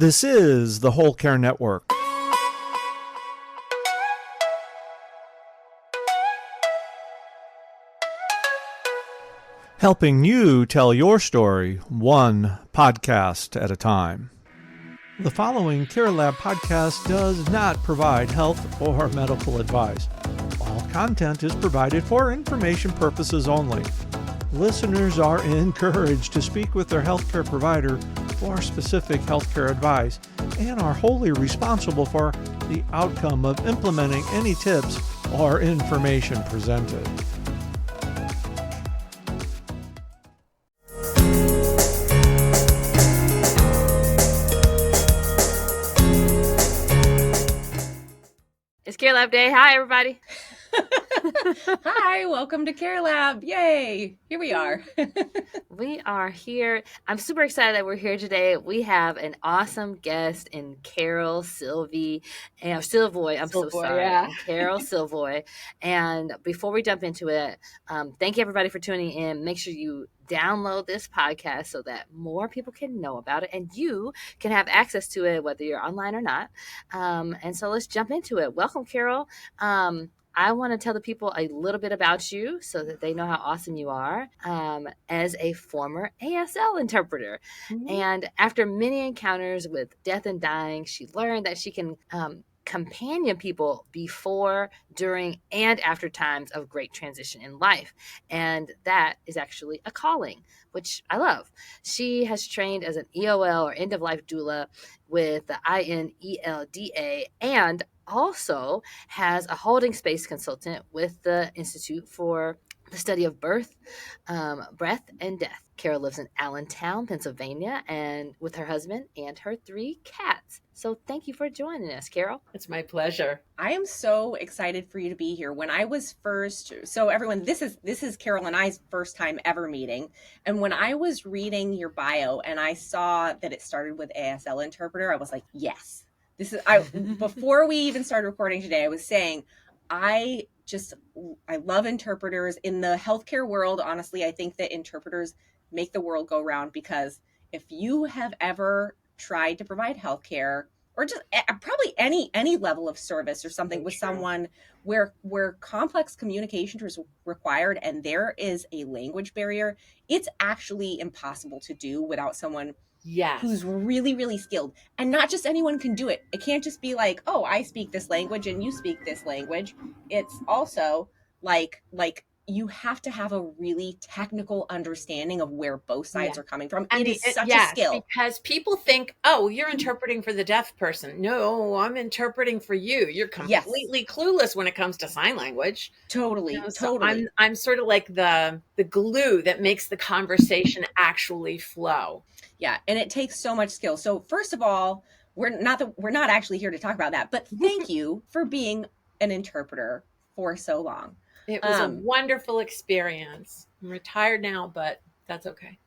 This is the Whole Care Network. Helping you tell your story one podcast at a time. The following CareLab podcast does not provide health or medical advice. All content is provided for information purposes only. Listeners are encouraged to speak with their healthcare provider for specific healthcare advice and are wholly responsible for the outcome of implementing any tips or information presented. It's CareLab Day. Hi, everybody. Hi, welcome to CareLab. Yay. Here we are. We are here. I'm super excited that we're here today. We have an awesome guest in Carole Silvoy. I'm so sorry. Yeah. Carole Silvoy. And before we jump into it, thank you everybody for tuning in. Make sure you download this podcast so that more people can know about it and you can have access to it, whether you're online or not. And so let's jump into it. Welcome, Carole. I want to tell the people a little bit about you so that they know how awesome you are as a former ASL interpreter. Mm-hmm. And after many encounters with death and dying, she learned that she can companion people before, during, and after times of great transition in life. And that is actually a calling, which I love. She has trained as an EOL or end-of-life doula with the INELDA and also has a holding space consultant with the Institute for the Study of Birth, Breath, and Death. Carole lives in Allentown, Pennsylvania, and with her husband and her 3 cats. So thank you for joining us, Carole. It's my pleasure. I am so excited for you to be here. When I was first, so everyone, this is Carole and I's first time ever meeting. And when I was reading your bio and I saw that it started with ASL interpreter, I was like, yes. Before we even started recording today, I was saying, I love interpreters in the healthcare world. Honestly, I think that interpreters make the world go round, because if you have ever tried to provide healthcare or just probably any level of service or something with someone where complex communication is required and there is a language barrier, it's actually impossible to do without someone who's really, really skilled. And not just anyone can do it. It can't just be like, oh, I speak this language and you speak this language. It's also like you have to have a really technical understanding of where both sides are coming from. And it is such a skill. Because people think, oh, you're interpreting for the deaf person. No, I'm interpreting for you. You're completely clueless when it comes to sign language. Totally. So I'm sort of like the glue that makes the conversation actually flow. Yeah, and it takes so much skill. So first of all, we're not actually here to talk about that, but thank you for being an interpreter for so long. It was a wonderful experience. I'm retired now, but that's okay.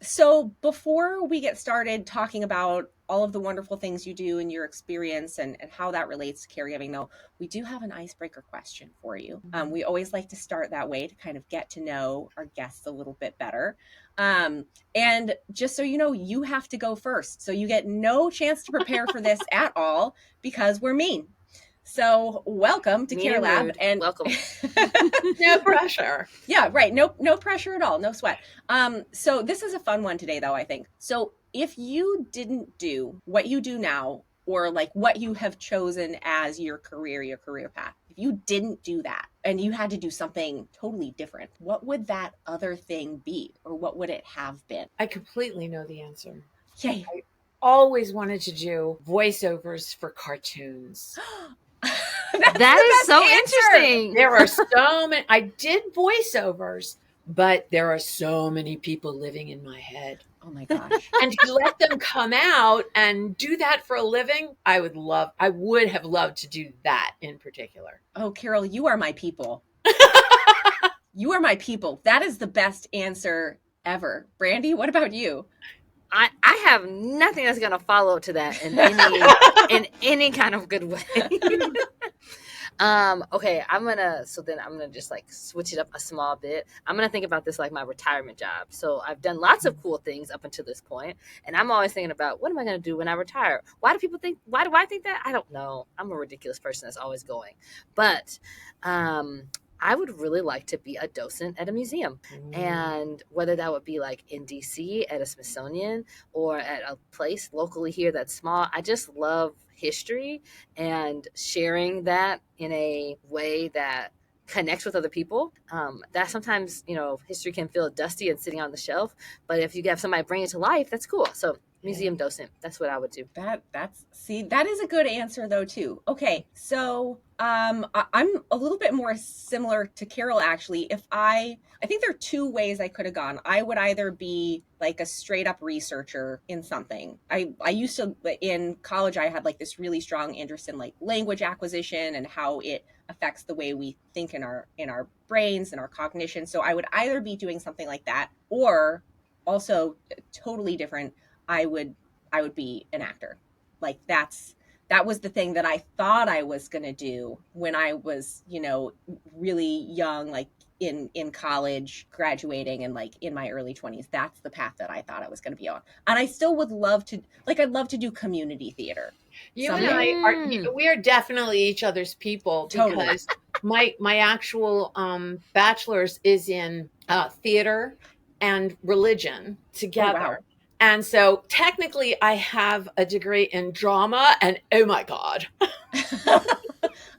So before we get started talking about all of the wonderful things you do in your experience and how that relates to caregiving, though, we do have an icebreaker question for you. We always like to start that way to kind of get to know our guests a little bit better. And just so you know, you have to go first. So you get no chance to prepare for this at all because we're mean. So welcome to CareLab, and welcome. No pressure. Yeah, right. No pressure at all. No sweat. So this is a fun one today, though, I think. So if you didn't do what you do now, or like what you have chosen as your career path, if you didn't do that and you had to do something totally different, what would that other thing be, or what would it have been? I completely know the answer. Yay. I always wanted to do voiceovers for cartoons. That is so interesting. There are so many. I did voiceovers, but there are so many people living in my head. Oh my gosh. And to let them come out and do that for a living, I would have loved to do that in particular. Oh, Carole, you are my people. You are my people. That is the best answer ever. Brandy, what about you? I have nothing that's going to follow to that in any kind of good way. Okay, so then I'm gonna just like switch it up a small bit. I'm gonna think about this like my retirement job. So I've done lots of cool things up until this point, and I'm always thinking about what am I gonna do when I retire? Why do I think that? I don't know. I'm a ridiculous person that's always going. But I would really like to be a docent at a museum. And whether that would be like in DC at a Smithsonian or at a place locally here that's small, I just love history and sharing that in a way that connects with other people. That sometimes, history can feel dusty and sitting on the shelf, but if you have somebody bring it to life, that's cool. So museum docent, that's what I would do. That is a good answer though too. Okay, so I'm a little bit more similar to Carole actually. I think there are two ways I could have gone. I would either be like a straight up researcher in something. I used to, in college, I had like this really strong interest in like language acquisition and how it affects the way we think in our brains and our cognition. So I would either be doing something like that, or also totally different, I would be an actor. Like that was the thing that I thought I was going to do when I was, really young, like in college, graduating, and like in my early 20s. That's the path that I thought I was going to be on. And I still would love to, I'd love to do community theater. You and I we are definitely each other's people, because my actual bachelor's is in theater and religion together. Oh, wow. And so technically I have a degree in drama, and oh my God.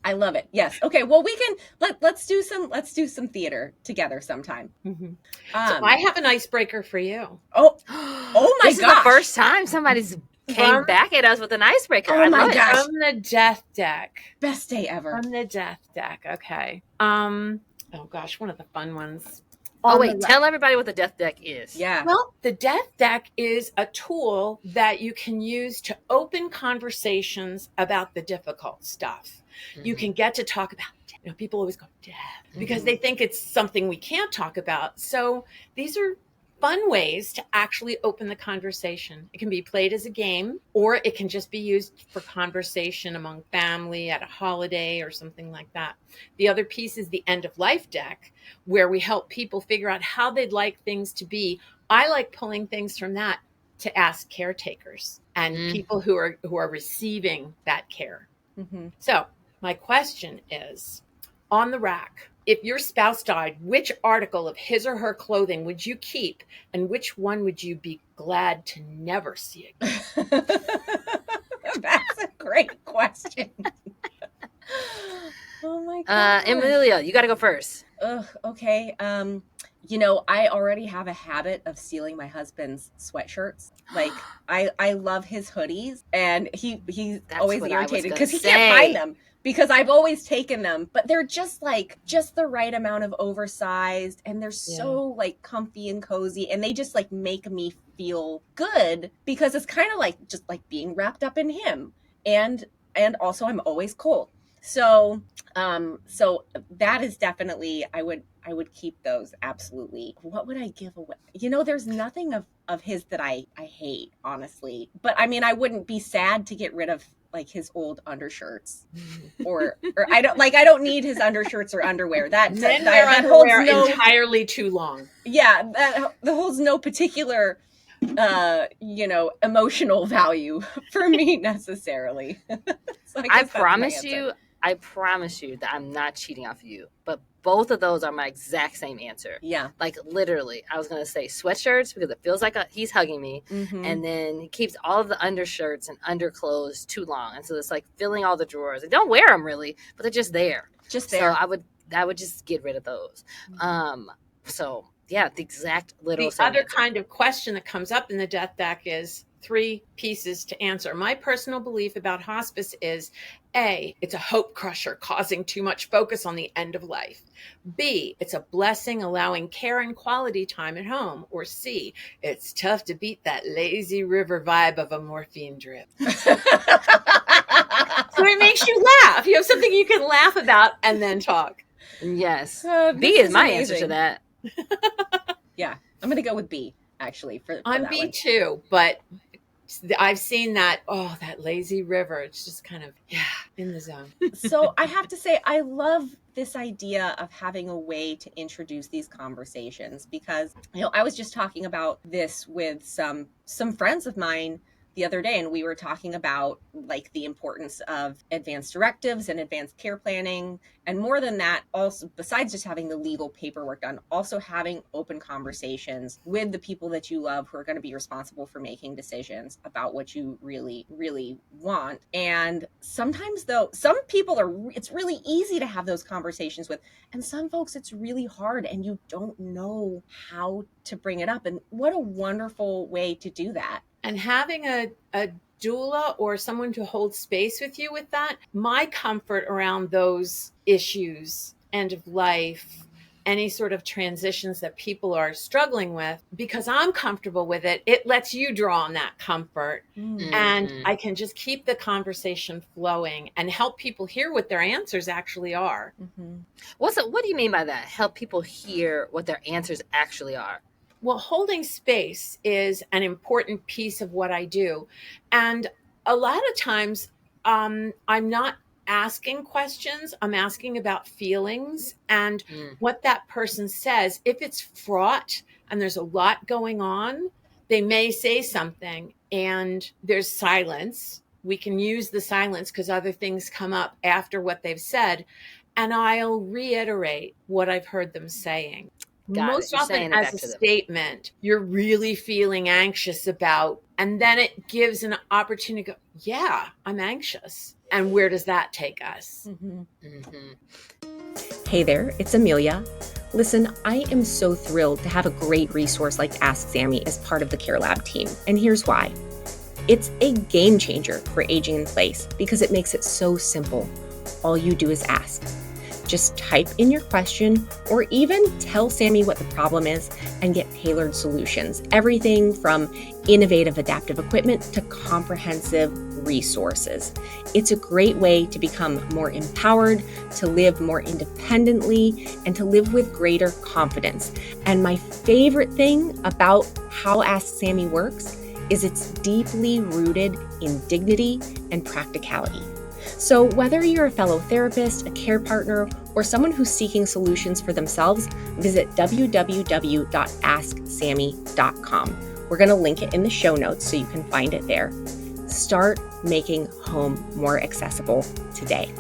I love it. Yes. Okay. Well, we can let's do some theater together sometime. Mm-hmm. So I have an icebreaker for you. Oh my gosh. This is the first time somebody's came back at us with an icebreaker. Oh my gosh. From the death deck. Best day ever. From the death deck. Okay. Oh gosh, one of the fun ones. Oh, wait, tell everybody what the death deck is. Yeah. Well, the death deck is a tool that you can use to open conversations about the difficult stuff. Mm-hmm. You can get to talk about, people always go death because they think it's something we can't talk about. So these are fun ways to actually open the conversation. It can be played as a game, or it can just be used for conversation among family at a holiday or something like that. The other piece is the end of life deck, where we help people figure out how they'd like things to be. I like pulling things from that to ask caretakers and people who are receiving that care. Mm-hmm. So my question is, on the rack, if your spouse died, which article of his or her clothing would you keep, and which one would you be glad to never see again? That's a great question. Oh my God. Emilia, you got to go first. Okay. I already have a habit of stealing my husband's sweatshirts. Like I love his hoodies, and he's always irritated because he can't find them. Because I've always taken them, but they're just the right amount of oversized, and they're so like comfy and cozy, and they just like make me feel good, because it's kind of like just like being wrapped up in him. And also I'm always cold. So that is definitely, I would keep those. Absolutely. What would I give away? There's nothing of his that I hate, honestly, but I mean, I wouldn't be sad to get rid of like his old undershirts, or I don't need his undershirts or underwear. That holds entirely too long. Yeah, that holds no particular, emotional value for me necessarily. So I promise you that I'm not cheating off of you, but both of those are my exact same answer. Yeah. Like literally, I was going to say sweatshirts because it feels like he's hugging me. Mm-hmm. And then he keeps all of the undershirts and underclothes too long. And so it's like filling all the drawers. I don't wear them really, but they're just there. Just there. So I would just get rid of those. Mm-hmm. So yeah, the exact literal The other answer. kind of question that comes up in the death deck is 3 pieces to answer. My personal belief about hospice is A, it's a hope crusher causing too much focus on the end of life. B, it's a blessing allowing care and quality time at home. Or C, it's tough to beat that lazy river vibe of a morphine drip. So it makes you laugh. You have something you can laugh about and then talk. Yes. B is my answer to that. Yeah, I'm going to go with B, actually. For I'm that B one. too, but I've seen that. Oh, that lazy river. It's just kind of, in the zone. So I have to say, I love this idea of having a way to introduce these conversations, because, I was just talking about this with some friends of mine the other day, and we were talking about like the importance of advanced directives and advanced care planning. And more than that, also, besides just having the legal paperwork done, also having open conversations with the people that you love who are going to be responsible for making decisions about what you really, really want. And sometimes, though, some people it's really easy to have those conversations with, and some folks it's really hard and you don't know how to bring it up. And what a wonderful way to do that. And having a doula or someone to hold space with you with that, my comfort around those issues, end of life, any sort of transitions that people are struggling with, because I'm comfortable with it, it lets you draw on that comfort. Mm-hmm. And I can just keep the conversation flowing and help people hear what their answers actually are. Mm-hmm. What do you mean by that? Help people hear what their answers actually are? Well, holding space is an important piece of what I do. And a lot of times I'm not asking questions. I'm asking about feelings and what that person says. If it's fraught and there's a lot going on, they may say something and there's silence. We can use the silence because other things come up after what they've said. And I'll reiterate what I've heard them saying. Most often as a statement, you're really feeling anxious about, and then it gives an opportunity to go, yeah, I'm anxious. And where does that take us? Mm-hmm. Mm-hmm. Hey there, it's Emilia. Listen, I am so thrilled to have a great resource like Ask Sammy as part of the CareLab team. And here's why. It's a game changer for aging in place because it makes it so simple. All you do is ask. Just type in your question or even tell Sammy what the problem is and get tailored solutions. Everything from innovative adaptive equipment to comprehensive resources. It's a great way to become more empowered, to live more independently, and to live with greater confidence. And my favorite thing about how Ask Sammy works is it's deeply rooted in dignity and practicality. So whether you're a fellow therapist, a care partner, or someone who's seeking solutions for themselves, visit www.asksammy.com. We're going to link it in the show notes so you can find it there. Start making home more accessible today.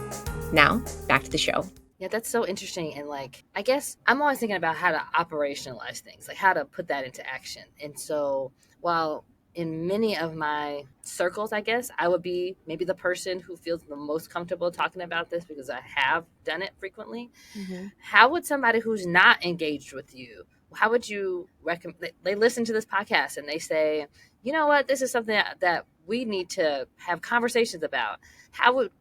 Now, back to the show. Yeah, that's so interesting. And I guess I'm always thinking about how to operationalize things, like how to put that into action. And so while in many of my circles, I guess, I would be maybe the person who feels the most comfortable talking about this because I have done it frequently. Mm-hmm. How would somebody who's not engaged with you, how would you recommend? They listen to this podcast and they say, you know what, this is something that we need to have conversations about.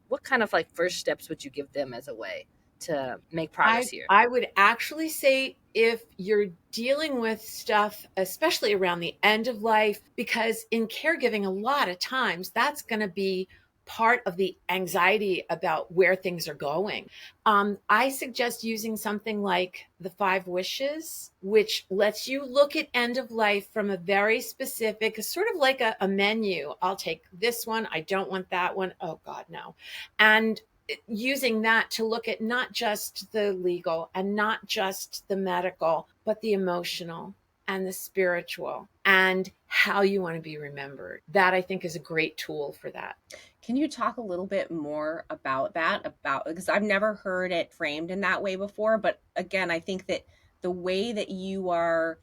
What kind of first steps would you give them as a way to make progress here? I would actually say if you're dealing with stuff, especially around the end of life, because in caregiving, a lot of times that's going to be part of the anxiety about where things are going. I suggest using something like the 5 wishes, which lets you look at end of life from a very specific, sort of like a menu. I'll take this one. I don't want that one. Oh God, no. And using that to look at not just the legal and not just the medical, but the emotional and the spiritual and how you want to be remembered. That I think is a great tool for that. Can you talk a little bit more about that? Because I've never heard it framed in that way before. But again, I think that the way that you're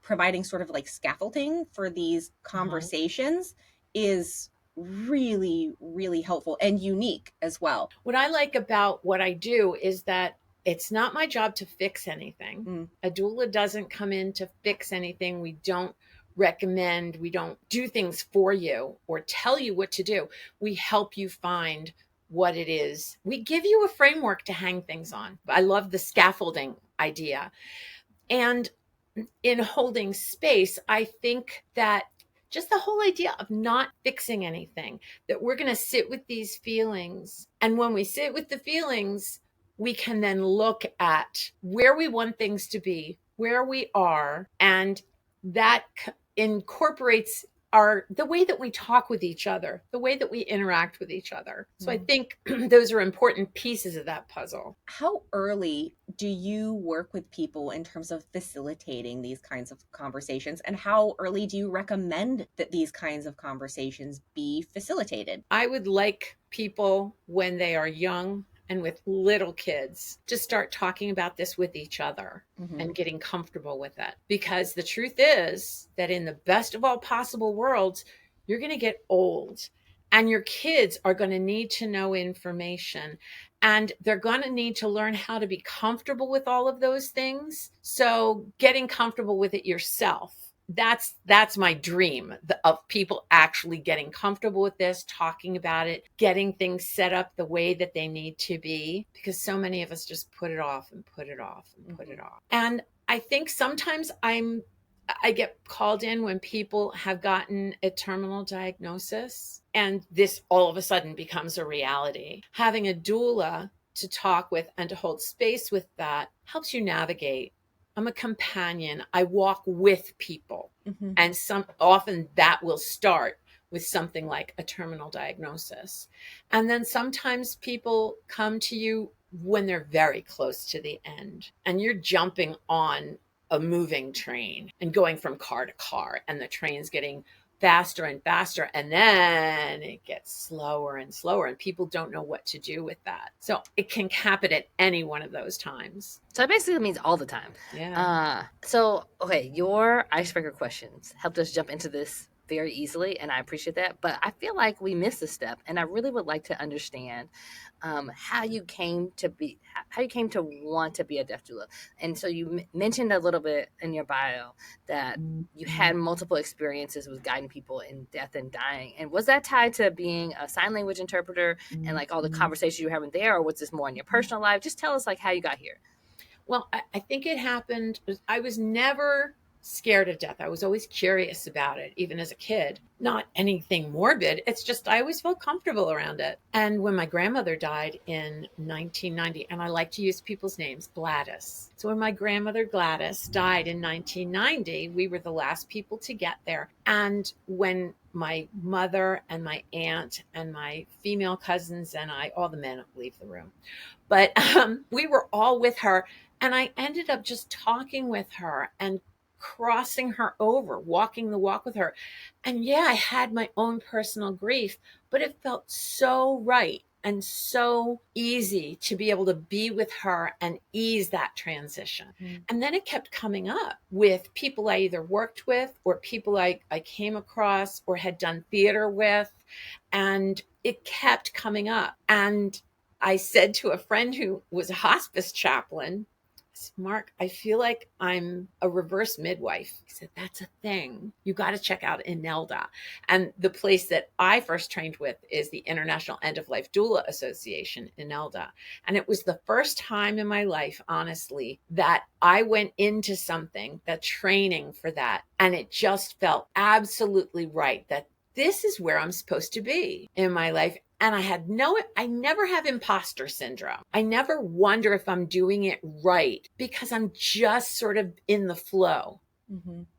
providing sort of scaffolding for these conversations is really, really helpful and unique as well. What I like about what I do is that it's not my job to fix anything. A doula doesn't come in to fix anything. We don't recommend, we don't do things for you or tell you what to do. We help you find what it is. We give you a framework to hang things on. I love the scaffolding idea. And in holding space, I think that just the whole idea of not fixing anything, that we're going to sit with these feelings. And when we sit with the feelings, we can then look at where we want things to be, where we are, and that incorporates are the way that we talk with each other, the way that we interact with each other. So I think those are important pieces of that puzzle. How early do you work with people in terms of facilitating these kinds of conversations? And how early do you recommend that these kinds of conversations be facilitated? I would like people when they are young and with little kids to start talking about this with each other and getting comfortable with it. Because the truth is that in the best of all possible worlds, you're going to get old and your kids are going to need to know information and they're going to need to learn how to be comfortable with all of those things. So getting comfortable with it yourself. That's my dream of people actually getting comfortable with this, talking about it, getting things set up the way that they need to be, because so many of us just put it off and put it off and put it off. And I think sometimes I get called in when people have gotten a terminal diagnosis and this all of a sudden becomes a reality. Having a doula to talk with and to hold space with that helps you navigate. I'm a companion. I walk with people. And often that will start with something like a terminal diagnosis. And then sometimes people come to you when they're very close to the end and you're jumping on a moving train and going from car to car and the train's getting faster and faster, and then it gets slower and slower, and people don't know what to do with that. So it can happen at any one of those times. So it basically means all the time. Yeah. Okay, your icebreaker questions helped us jump into this very easily, and I appreciate that. But I feel like we missed a step, and I really would like to understand how you came to want to be a death doula. And so you mentioned a little bit in your bio that you had multiple experiences with guiding people in death and dying. And was that tied to being a sign language interpreter and like all the conversations you were having there, or was this more in your personal life? Just tell us like how you got here. Well, I think it happened. I was never scared of death. I was always curious about it, even as a kid. Not anything morbid. It's just I always felt comfortable around it. And when my grandmother died in 1990, and I like to use people's names, Gladys. So when my grandmother Gladys died in 1990, we were the last people to get there. And when my mother and my aunt and my female cousins and I, all the men leave the room, but we were all with her. And I ended up just talking with her and crossing her over, walking the walk with her. And yeah, I had my own personal grief, but it felt so right and so easy to be able to be with her and ease that transition. And then it kept coming up with people I either worked with or people I came across or had done theater with. And it kept coming up. And I said to a friend who was a hospice chaplain, Mark, I feel like I'm a reverse midwife. He said, that's a thing. You got to check out Inelda. And the place that I first trained with is the International End of Life Doula Association, Inelda. And it was the first time in my life, honestly, that I went into something, the training for that. And it just felt absolutely right that this is where I'm supposed to be in my life. And I never have imposter syndrome. I never wonder if I'm doing it right because I'm just sort of in the flow.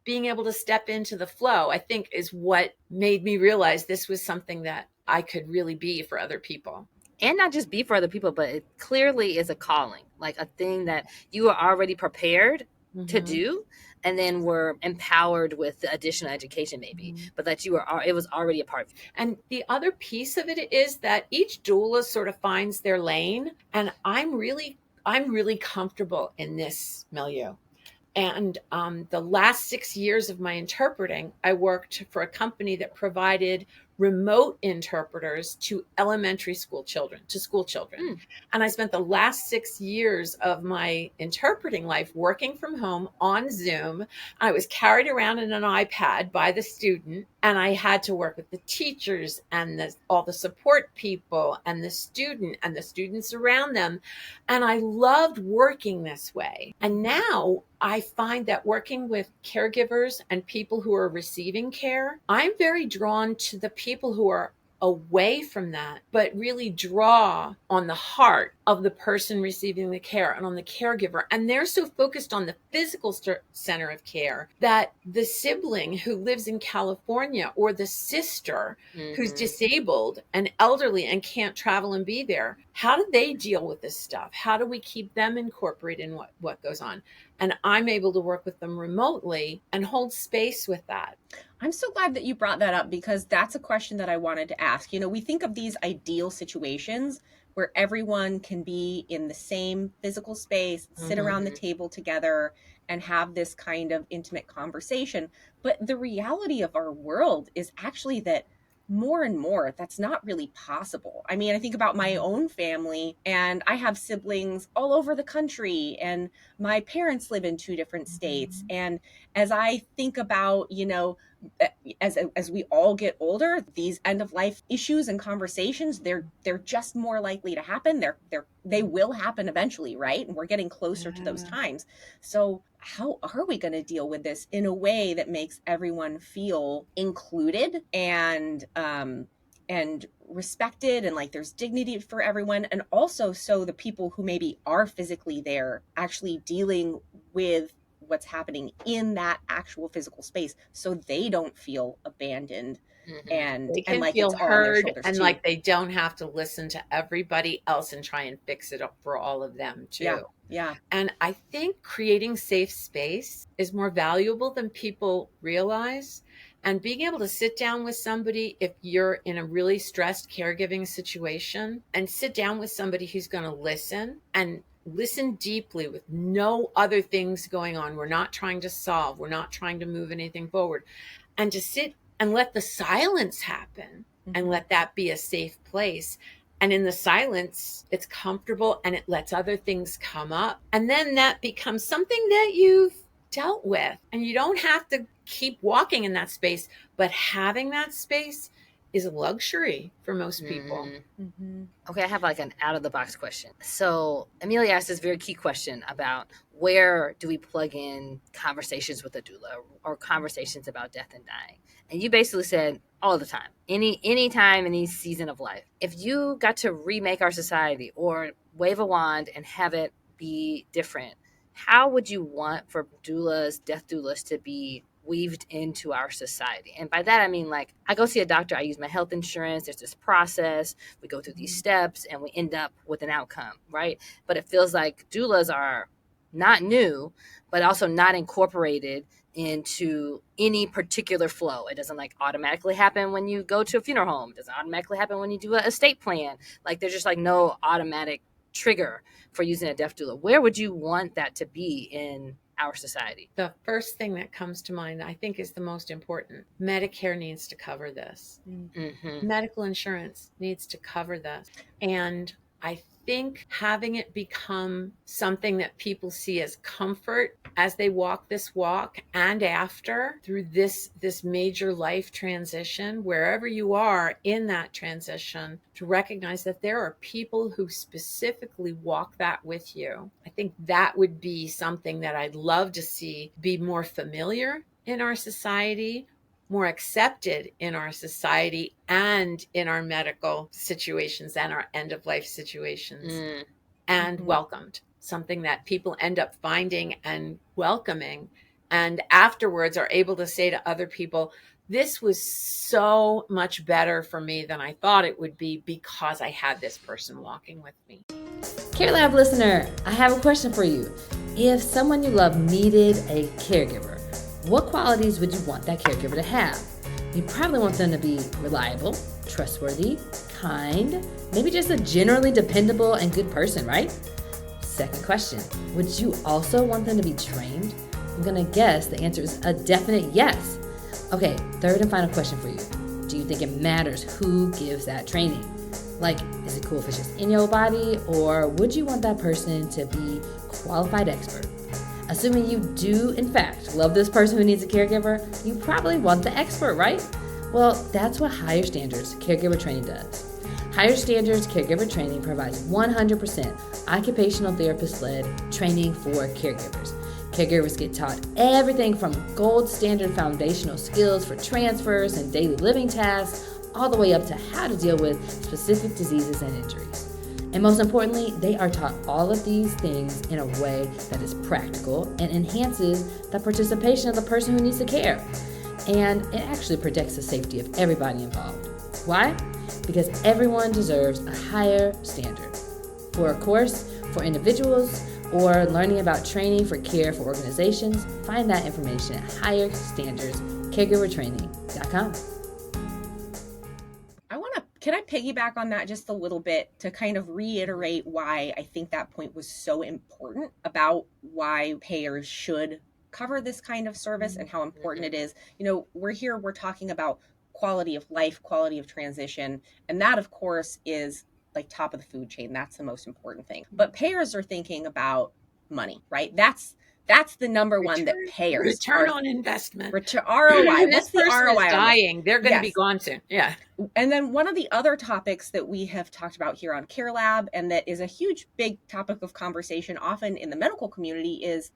Being able to step into the flow, I think, is what made me realize this was something that I could really be for other people. And not just be for other people, but it clearly is a calling, like a thing that you are already prepared to do. And then we're empowered with the additional education maybe, but that it was already a part of you. And the other piece of it is that each doula sort of finds their lane. And I'm really comfortable in this milieu. And the last 6 years of my interpreting, I worked for a company that provided remote interpreters to elementary school children, to school children. And I spent the last 6 years of my interpreting life working from home on Zoom. I was carried around in an iPad by the student, and I had to work with the teachers and all the support people and the student and the students around them. And I loved working this way. And now I find that working with caregivers and people who are receiving care, I'm very drawn to the people who are away from that, but really draw on the heart of the person receiving the care and on the caregiver. And they're so focused on the physical center of care that the sibling who lives in California or the sister who's disabled and elderly and can't travel and be there, how do they deal with this stuff? How do we keep them incorporated in what goes on? And I'm able to work with them remotely and hold space with that. I'm so glad that you brought that up, because that's a question that I wanted to ask. You know, we think of these ideal situations where everyone can be in the same physical space, sit around the table together and have this kind of intimate conversation. But the reality of our world is actually that more and more, that's not really possible. I mean, I think about my own family, and I have siblings all over the country, and my parents live in 2 different states. And as I think about, you know, as we all get older, these end of life issues and conversations, they're just more likely to happen. They will happen eventually, right? And we're getting closer to those times. So how are we going to deal with this in a way that makes everyone feel included and respected, and like there's dignity for everyone, and also so the people who maybe are physically there actually dealing with what's happening in that actual physical space, so they don't feel abandoned and they can like feel it's all on their heard, shoulders and too. like they don't have to listen to everybody else and try and fix it up for all of them too. Yeah. And I think creating safe space is more valuable than people realize. And being able to sit down with somebody, if you're in a really stressed caregiving situation, and sit down with somebody who's going to listen and listen deeply with no other things going on. We're not trying to solve. We're not trying to move anything forward. And to sit and let the silence happen and let that be a safe place. And in the silence, it's comfortable and it lets other things come up. And then that becomes something that you've dealt with. And you don't have to keep walking in that space, but having that space is a luxury for most people. Okay, I have like an out of the box question. So Emilia asked this very key question about where do we plug in conversations with a doula or conversations about death and dying? And you basically said all the time, any time, any season of life. If you got to remake our society or wave a wand and have it be different, how would you want for doulas, death doulas, to be weaved into our society? And by that, I mean, like, I go see a doctor, I use my health insurance, there's this process, we go through these steps, and we end up with an outcome, right? But it feels like doulas are not new, but also not incorporated into any particular flow. It doesn't like automatically happen when you go to a funeral home. It doesn't automatically happen when you do an estate plan. Like, there's just like no automatic trigger for using a death doula. Where would you want that to be in our society? The first thing that comes to mind, I think, is the most important. Medicare needs to cover this. Medical insurance needs to cover this. And I think having it become something that people see as comfort as they walk this walk and after through this major life transition, wherever you are in that transition, to recognize that there are people who specifically walk that with you. I think that would be something that I'd love to see be more familiar in our society, more accepted in our society and in our medical situations and our end-of-life situations, and welcomed. Something that people end up finding and welcoming, and afterwards are able to say to other people, this was so much better for me than I thought it would be because I had this person walking with me. CareLab listener, I have a question for you. If someone you love needed a caregiver, what qualities would you want that caregiver to have? You probably want them to be reliable, trustworthy, kind, maybe just a generally dependable and good person, right? Second question, would you also want them to be trained? I'm gonna guess the answer is a definite yes. Okay, third and final question for you. Do you think it matters who gives that training? Like, is it cool if it's just in your body, or would you want that person to be qualified expert? Assuming you do, in fact, love this person who needs a caregiver, you probably want the expert, right? Well, that's what Higher Standards Caregiver Training does. Higher Standards Caregiver Training provides 100% occupational therapist-led training for caregivers. Caregivers get taught everything from gold standard foundational skills for transfers and daily living tasks, all the way up to how to deal with specific diseases and injuries. And most importantly, they are taught all of these things in a way that is practical and enhances the participation of the person who needs the care. And it actually protects the safety of everybody involved. Why? Because everyone deserves a higher standard. For a course for individuals or learning about training for care for organizations, find that information at higherstandardscaregivertraining.com. Can I piggyback on that just a little bit to kind of reiterate why I think that point was so important about why payers should cover this kind of service and how important it is. We're talking about quality of life, quality of transition, and that of course is like top of the food chain. That's the most important thing. But payers are thinking about money, right? That's the number one that payers return on investment. ROI. What's the ROI? Is dying. They're going to be gone soon. Yeah. And then one of the other topics that we have talked about here on CareLab, and that is a huge, big topic of conversation often in the medical community, is,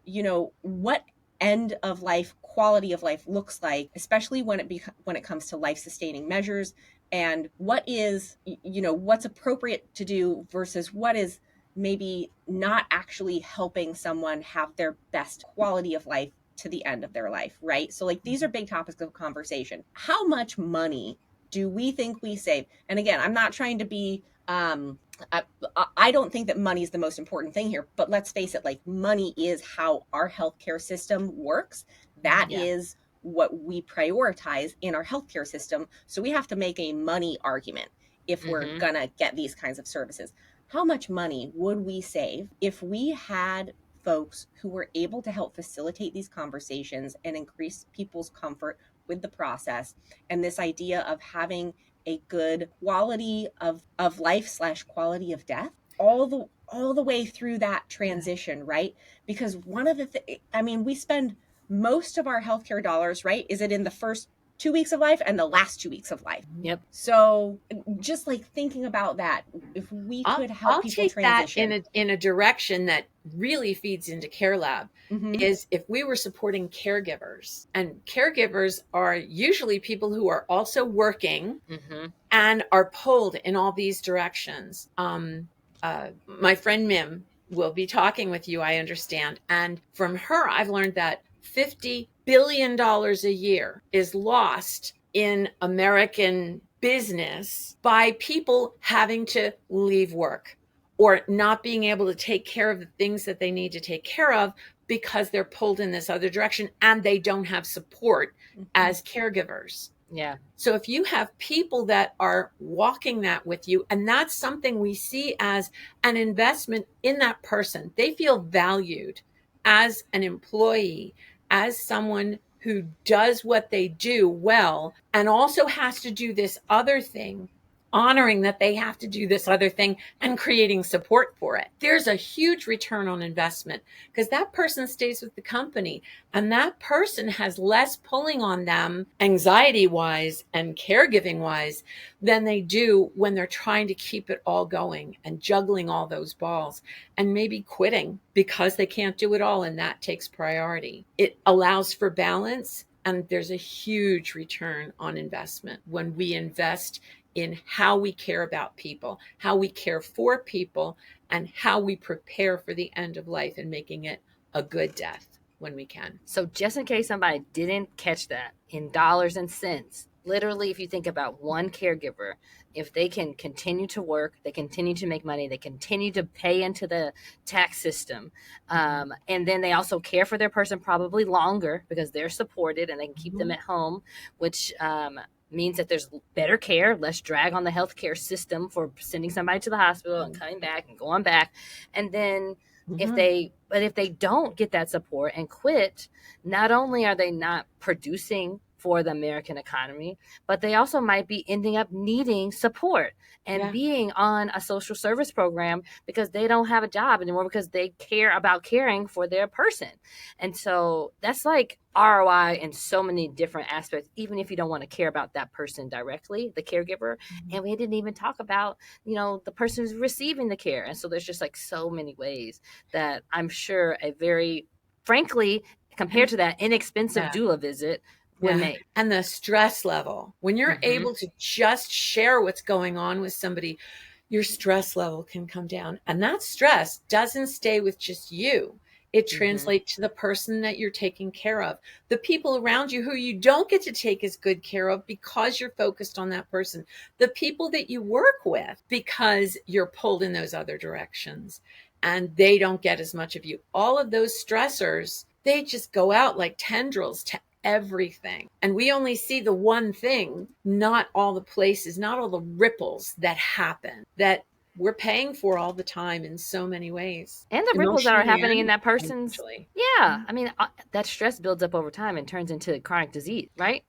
what end of life, quality of life looks like, especially when it comes to life-sustaining measures, and what is, what's appropriate to do versus what is maybe not actually helping someone have their best quality of life to the end of their life, right? So like these are big topics of conversation. How much money do we think we save? And again, I'm not trying to be, I don't think that money is the most important thing here, but let's face it, like money is how our healthcare system works. That is what we prioritize in our healthcare system. So we have to make a money argument if we're gonna get these kinds of services. How much money would we save if we had folks who were able to help facilitate these conversations and increase people's comfort with the process, and this idea of having a good quality of life / quality of death all the way through that transition, right? Because one of the we spend most of our healthcare dollars, right? Is it in the first 2 weeks of life and the last 2 weeks of life? Yep. So just like thinking about that, if we could help people transition. That in a direction that really feeds into CareLab is if we were supporting caregivers, and caregivers are usually people who are also working and are pulled in all these directions. My friend Mim will be talking with you, I understand. And from her, I've learned that $50 billion a year is lost in American business by people having to leave work or not being able to take care of the things that they need to take care of because they're pulled in this other direction and they don't have support as caregivers. Yeah. So if you have people that are walking that with you, and that's something we see as an investment in that person, they feel valued as an employee, as someone who does what they do well and also has to do this other thing, honoring that they have to do this other thing and creating support for it. There's a huge return on investment because that person stays with the company and that person has less pulling on them anxiety wise and caregiving wise than they do when they're trying to keep it all going and juggling all those balls and maybe quitting because they can't do it all. And that takes priority. It allows for balance. And there's a huge return on investment when we invest in how we care about people, how we care for people, and how we prepare for the end of life and making it a good death when we can. So just in case somebody didn't catch that, in dollars and cents, literally, if you think about one caregiver, if they can continue to work, they continue to make money, they continue to pay into the tax system, and then they also care for their person probably longer because they're supported and they can keep them at home, which means that there's better care, less drag on the healthcare system for sending somebody to the hospital and coming back and going back. And then if they don't get that support and quit, not only are they not producing for the American economy, but they also might be ending up needing support and being on a social service program because they don't have a job anymore because they care about caring for their person. And so that's like ROI in so many different aspects, even if you don't want to care about that person directly, the caregiver. And we didn't even talk about, the person who's receiving the care. And so there's just like so many ways that I'm sure a very, frankly, compared to that inexpensive doula visit, when Yeah. made. And the stress level, when you're able to just share what's going on with somebody, your stress level can come down. And that stress doesn't stay with just you. It translates to the person that you're taking care of, the people around you who you don't get to take as good care of because you're focused on that person, the people that you work with because you're pulled in those other directions and they don't get as much of you. All of those stressors, they just go out like tendrils to everything. And we only see the one thing, not all the places, not all the ripples that happen that we're paying for all the time in so many ways. And the ripples that are Emotionally happening in and that person's, financially. yeah. I mean, that stress builds up over time and turns into chronic disease, right?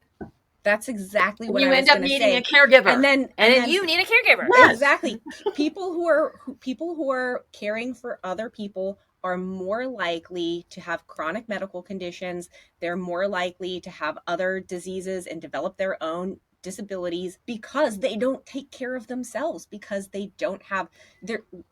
That's exactly And what you I was end up going to needing say. a caregiver. And then you need a caregiver. Yes. Exactly. People who are caring for other people are more likely to have chronic medical conditions. They're more likely to have other diseases and develop their own disabilities because they don't take care of themselves, because they don't have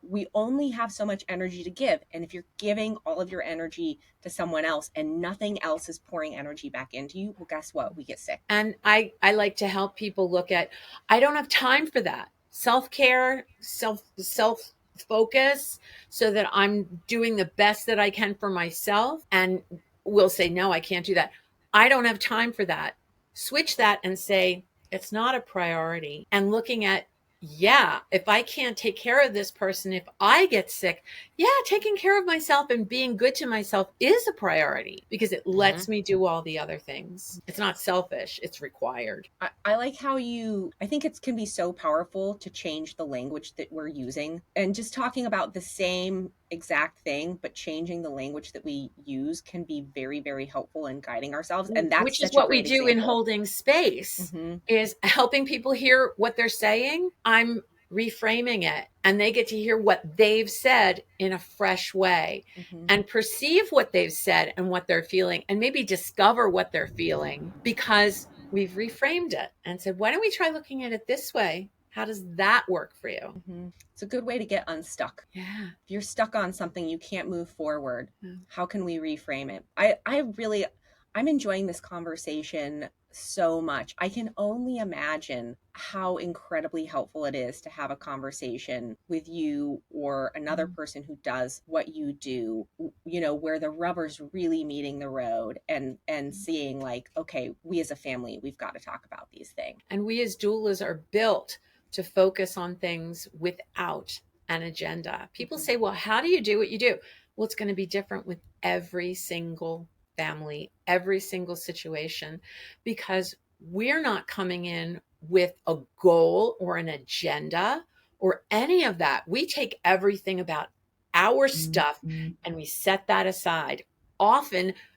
we only have so much energy to give. And if you're giving all of your energy to someone else and nothing else is pouring energy back into you, well, guess what? We get sick. And I like to help people look at, I don't have time for that. Self-care, self-focus, so that I'm doing the best that I can for myself. And we'll say, no, I can't do that. I don't have time for that. Switch that and say, it's not a priority. And looking at, yeah, if I can't take care of this person, if I get sick, yeah, taking care of myself and being good to myself is a priority because it lets me do all the other things. It's not selfish, it's required. I like how I think it can be so powerful to change the language that we're using, and just talking about the same exact thing, but changing the language that we use can be very, very helpful in guiding ourselves. And that's which is such a what we great do in example. holding space, is helping people hear what they're saying. I'm reframing it and they get to hear what they've said in a fresh way and perceive what they've said and what they're feeling, and maybe discover what they're feeling because we've reframed it and said, why don't we try looking at it this way? How does that work for you? It's a good way to get unstuck. Yeah. If you're stuck on something, you can't move forward. How can we reframe it? I'm enjoying this conversation so much. I can only imagine how incredibly helpful it is to have a conversation with you or another person who does what you do, where the rubber's really meeting the road and seeing like, okay, we as a family, we've got to talk about these things. And we as doulas are built to focus on things without an agenda. People say, well, how do you do what you do? Well, it's going to be different with every single family, every single situation, because we're not coming in with a goal or an agenda or any of that. We take everything about our stuff and we set that aside.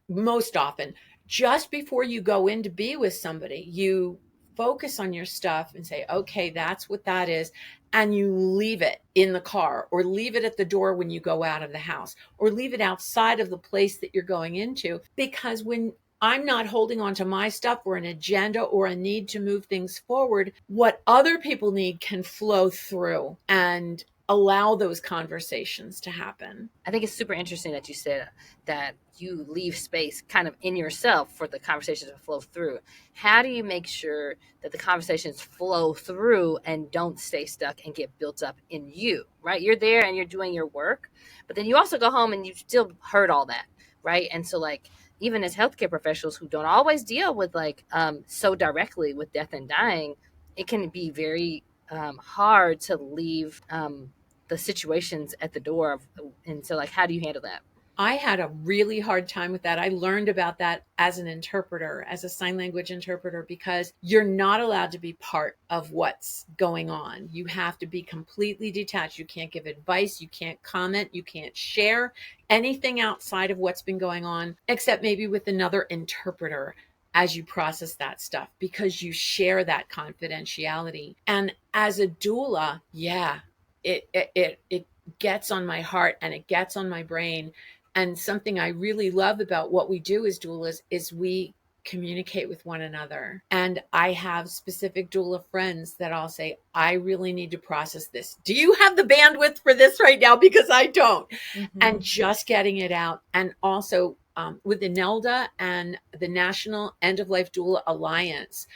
Most often, just before you go in to be with somebody, you focus on your stuff and say, okay, that's what that is. And you leave it in the car or leave it at the door when you go out of the house or leave it outside of the place that you're going into. Because when I'm not holding on to my stuff or an agenda or a need to move things forward, what other people need can flow through and allow those conversations to happen. I think it's super interesting that you said that you leave space kind of in yourself for the conversations to flow through. How do you make sure that the conversations flow through and don't stay stuck and get built up in you, right? You're there and you're doing your work, but then you also go home and you still heard all that, right? And so like, even as healthcare professionals who don't always deal with like so directly with death and dying, it can be very hard to leave the situations at the door. And so like, how do you handle that? I had a really hard time with that. I learned about that as an interpreter, as a sign language interpreter, because you're not allowed to be part of what's going on. You have to be completely detached. You can't give advice. You can't comment. You can't share anything outside of what's been going on, except maybe with another interpreter as you process that stuff, because you share that confidentiality. And as a doula, yeah, it gets on my heart and it gets on my brain. And something I really love about what we do as doulas is we communicate with one another. And I have specific doula friends that I'll say, I really need to process this. Do you have the bandwidth for this right now? Because I don't. And just getting it out. And also with the NELDA and the National End of Life Doula Alliance,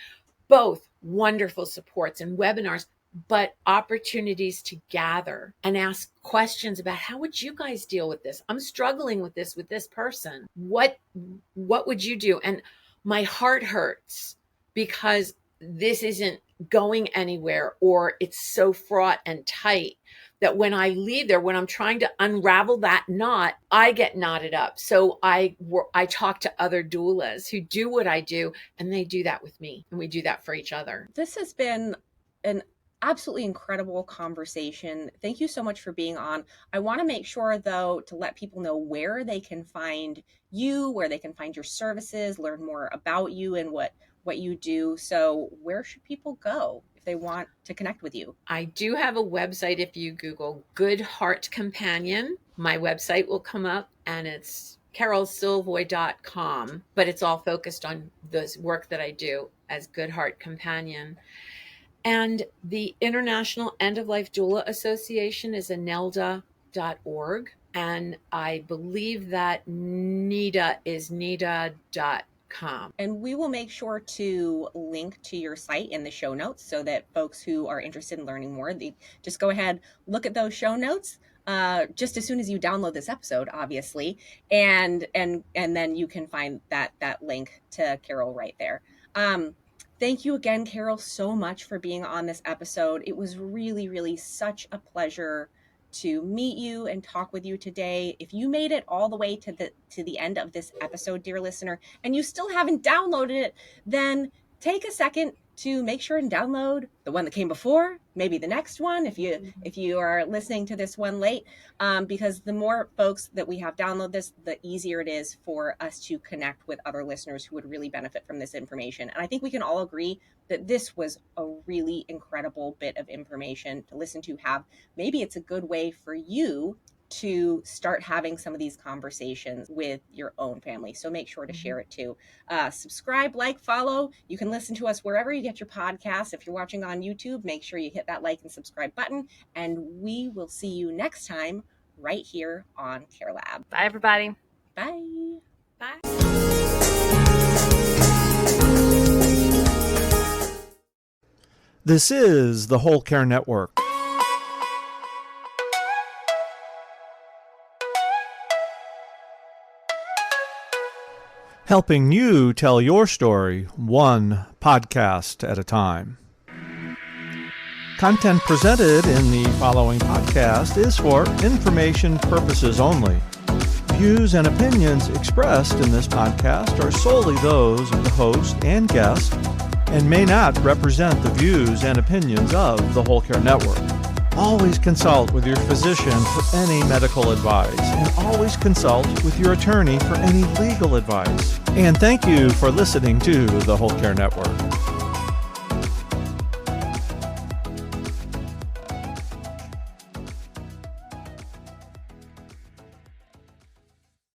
both wonderful supports and webinars, but opportunities to gather and ask questions about how would you guys deal with this? I'm struggling with this person. What would you do? And my heart hurts because this isn't going anywhere, or it's so fraught and tight that when I leave there, when I'm trying to unravel that knot, I get knotted up. So I talk to other doulas who do what I do, and they do that with me, and we do that for each other. This has been an absolutely incredible conversation. Thank you so much for being on. I want to make sure, though, to let people know where they can find you, where they can find your services, learn more about you and what you do. So where should people go if they want to connect with you? I do have a website. If you Google Good Heart Companion, my website will come up, and it's CaroleSilvoy.com, but it's all focused on this work that I do as Good Heart Companion. And the International End of Life Doula Association is anelda.org. And I believe that NEDA is neda.com. And we will make sure to link to your site in the show notes so that folks who are interested in learning more, they just go ahead, look at those show notes just as soon as you download this episode, obviously. And then you can find that link to Carole right there. Thank you again, Carole, so much for being on this episode. It was really, really such a pleasure to meet you and talk with you today. If you made it all the way to the end of this episode, dear listener, and you still haven't downloaded it, then take a second to make sure and download the one that came before, maybe the next one if you are listening to this one late, because the more folks that we have download this, the easier it is for us to connect with other listeners who would really benefit from this information. And I think we can all agree that this was a really incredible bit of information to listen to. Maybe it's a good way for you to start having some of these conversations with your own family. So make sure to share it too. Subscribe, like, follow. You can listen to us wherever you get your podcasts. If you're watching on YouTube, make sure you hit that like and subscribe button. And we will see you next time right here on CareLab. Bye, everybody. Bye. Bye. This is the Whole Care Network. Helping you tell your story one podcast at a time. Content presented in the following podcast is for information purposes only. Views and opinions expressed in this podcast are solely those of the host and guest and may not represent the views and opinions of the Whole Care Network. Always consult with your physician for any medical advice, and always consult with your attorney for any legal advice. And thank you for listening to the Whole Care Network.